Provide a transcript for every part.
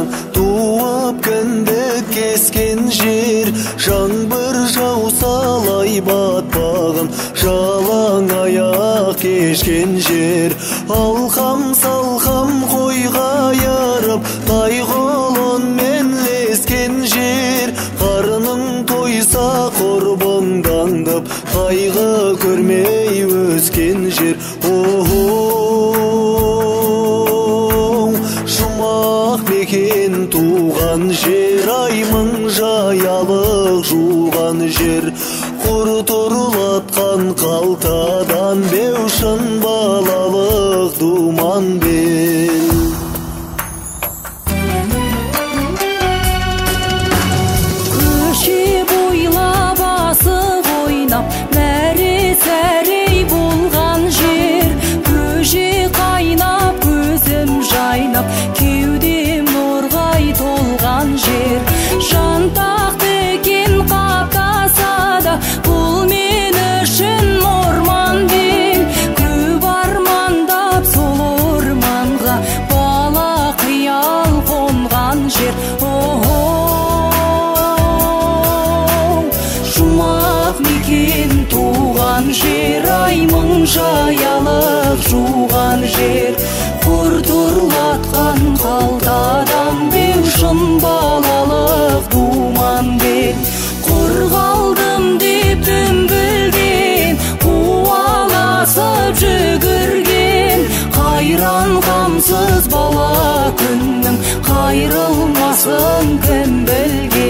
жан туып кіндік кескен жер, жаңбыр жауса лай батпағын жалаң аяқ кешкен жер. Алқам салқам қойға ярып тайғолонмен лескен жер, қарының тойса қорбыңдаңдып қайғы көрмей өскен жер. Жұмақ мекен туған жер, ай мың жаялық жуған жер, құр тұрлатқан қалтадан беушін балалық думан бел. Көше бойлап асық ойнап мәре-сәрей болған жер, көже қайнап көзім жайнап кеудем нұрғай толған жер. Жантақты екен қаптаса да бұл мен үшін орман бел, көп армандап сол орманға бала қиял қонған жер. Жұмақ мекен туған жер, ай мың жаялық жуған жер, құр тұрлатқан қалтадан беушін балалық думан бел. Құр қалдым деп дүмбілден қуаласып жүгірген, қайран қамсыз бала күннің қайрылмасын кім білген.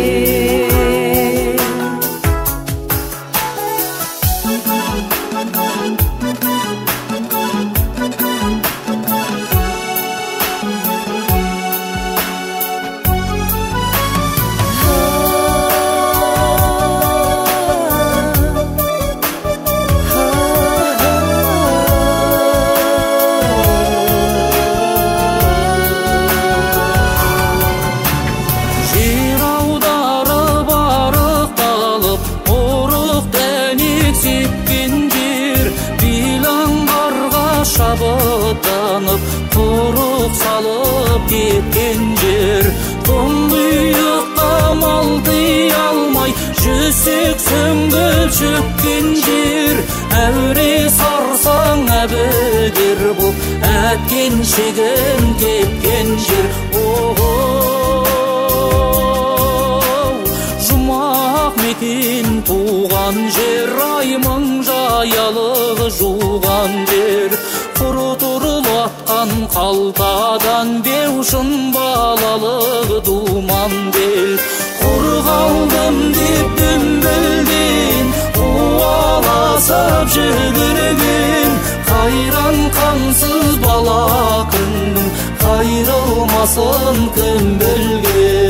Шабыттанып құрық салып кеткен жер, тұңғиыққа малдый алмай жүсек сөңгіл шөккен жер, әуре сарсаң әбігер бұл әткен шеген кепкен жер. Жұмақ мекен туған жер, ай мың жаялық жуған жер, құр тұрлатқан қалтадан беушін балалық думан бел. Құр қалдым деп дүмбілден қуаласып жүгірген, қайран қамсыз бала күннің қайрылмасын кім білген.